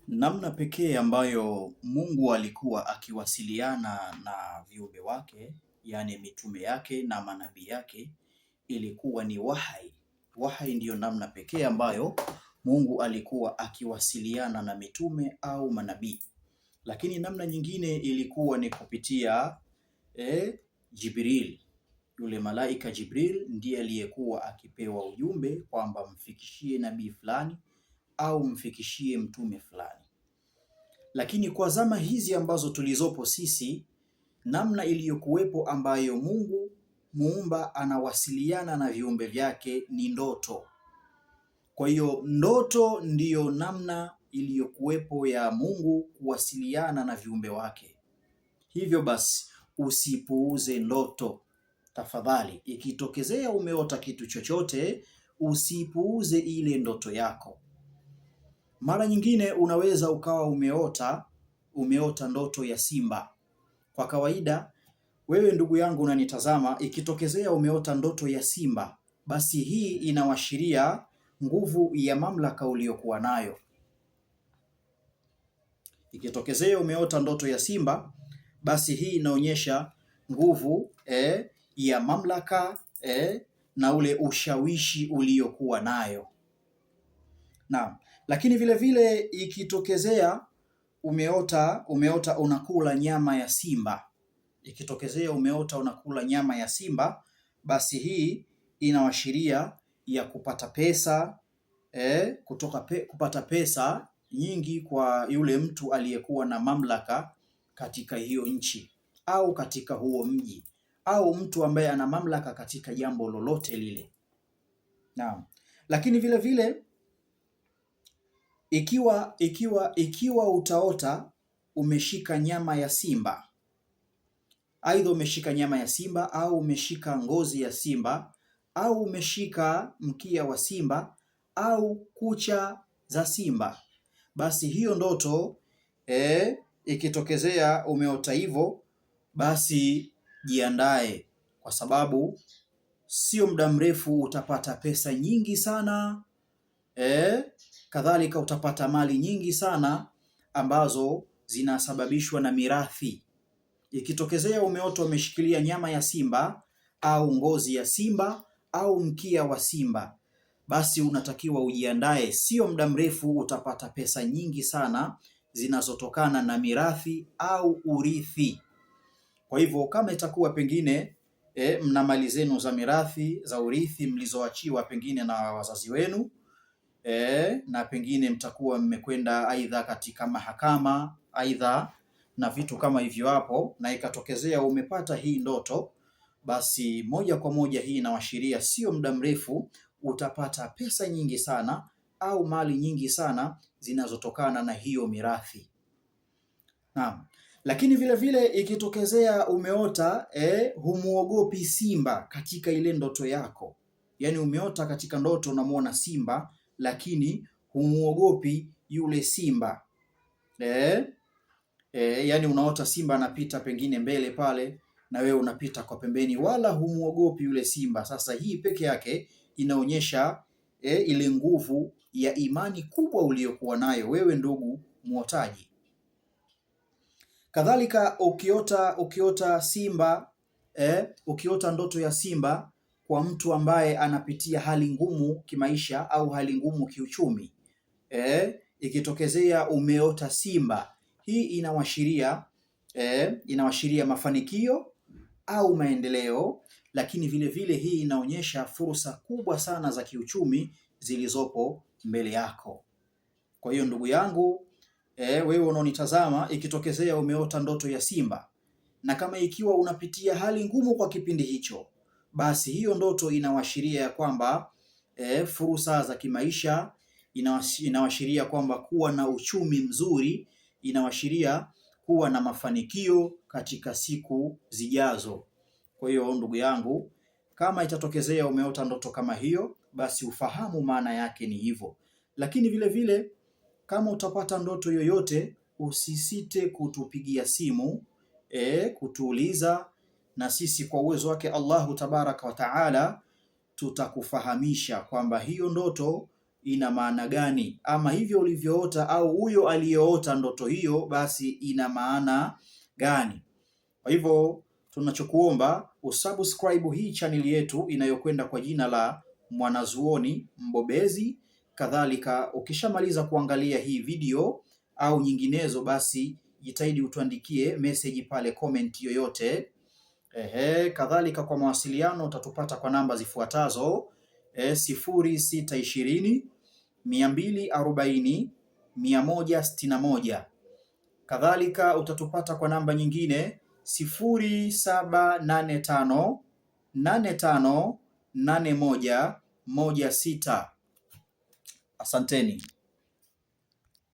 Namna pekee ambayo Mungu alikuwa akiwasiliana na viumbe wake, yani mitume yake na manabii yake, ilikuwa ni wahai. Wahai ndiyo namna pekee ambayo Mungu alikuwa akiwasiliana na mitume au manabii. Lakini namna nyingine ilikuwa ni kupitia Jibril. Yule malaika Jibril ndiye aliyekuwa akipewa ujumbe kwamba mfikishie nabii fulani au mfikishie mtume fulani. Lakini kwa zama hizi ambazo tulizopo sisi, namna iliyokuwepo ambayo Mungu muumba anawasiliana na viumbe vyake ni ndoto. Kwa hiyo ndoto ndiyo namna iliyokuwepo ya Mungu kuwasiliana na viumbe wake. Hivyo basi usipuuze ndoto. Tafadhali, ikitokezea umeota kitu chochote, usipuuze ile ndoto yako. Mara nyingine unaweza ukawa umeota ndoto ya simba. Kwa kawaida, wewe ndugu yangu unanitazama, ikitokezea umeota ndoto ya simba, basi hii inawashiria nguvu ya mamlaka uliyokuwa nayo. Ikitokezea umeota ndoto ya simba, basi hii inaonyesha nguvu ya mamlaka na ule ushawishi uliokuwa nayo. Naam. Lakini vile vile ikitokezea umeota unakula nyama ya simba. Ikitokezea umeota unakula nyama ya simba, basi hii inawashiria ya kupata pesa kupata pesa nyingi kwa yule mtu aliyekuwa na mamlaka katika hiyo nchi au katika huo mji au mtu ambaye ana mamlaka katika jambo lolote lile. Naam. Lakini vile vile ikiwa utaota umeshika nyama ya simba, aidha umeshika nyama ya simba au umeshika ngozi ya simba au umeshika mkia wa simba au kucha za simba, basi hiyo ndoto ikitokezea umeota hivyo, basi jiandae, kwa sababu sio muda mrefu utapata pesa nyingi sana. Kadhalika utapata mali nyingi sana ambazo zinasababishwa na mirathi. Ikitokezea umeota umeshikilia nyama ya simba au ngozi ya simba au mkia wa simba, basi unatakiwa ujiandae, sio muda mrefu utapata pesa nyingi sana zinazotokana na mirathi au urithi. Kwa hivyo kama itakuwa pengine mna mali zenu za mirathi za urithi mlizoachiwa pengine na wazazi wenu, na pengine mtakuwa mmekwenda aidha katika mahakama aidha na vitu kama hivyo hapo, na ikatokezea umepata hii ndoto, basi moja kwa moja hii inaashiria sio muda mrefu utapata pesa nyingi sana au mali nyingi sana zinazotokana na hiyo mirathi. Naam. Lakini vile vile ikitokezea umeota humuogopi simba katika ile ndoto yako, yaani umeota katika ndoto unamuona simba lakini humuogopi yule simba, yaani unaota simba anapita pengine mbele pale na wewe unapita kwa pembeni, wala humuogopi yule simba. Sasa hii peke yake inaonyesha ile nguvu ya imani kubwa uliyokuwa nayo wewe ndugu muotaji. Kadhalika ukiota simba ukiota ndoto ya simba kwa mtu ambaye anapitia hali ngumu kimaisha au hali ngumu kiuchumi, ikitokezea umeota simba, hii inawashiria mafanikio au maendeleo, lakini vile vile hii inaonyesha fursa kubwa sana za kiuchumi zilizopo mbele yako. Kwa hiyo ndugu yangu, wewe unaonitazama, ikitokezea umeota ndoto ya simba, na kama ikiwa unapitia hali ngumu kwa kipindi hicho, basi hiyo ndoto inawashiria ya kwamba fursa za kimaisha, inawashiria kwamba kuwa na uchumi mzuri, inawashiria kuwa na mafanikio katika siku zijazo. Kwa hiyo ndugu yangu, kama itatokezea umeota ndoto kama hiyo, basi ufahamu maana yake ni hivyo. Lakini vile vile kama utapata ndoto yoyote, usisite kutupigia simu kutuuliza, na sisi kwa uwezo wake Allahu tabaraka wa taala tutakufahamisha kwamba hiyo ndoto ina maana gani, ama hivyo ulivyoota au huyo aliyeota ndoto hiyo basi ina maana gani. Kwa hivyo tunachokuomba usubscribe hii channel yetu inayokwenda kwa jina la Mwanazuoni Mbobezi. Kadhalika ukishamaliza kuangalia hii video au nyinginezo, basi jitahidi utuandikie message pale, comment yoyote. Kadhalika kwa mawasiliano utatupata kwa namba zifuatazo 0620 240 161. Kadhalika utatupata kwa namba nyingine 0785 85 81 16. Asanteni.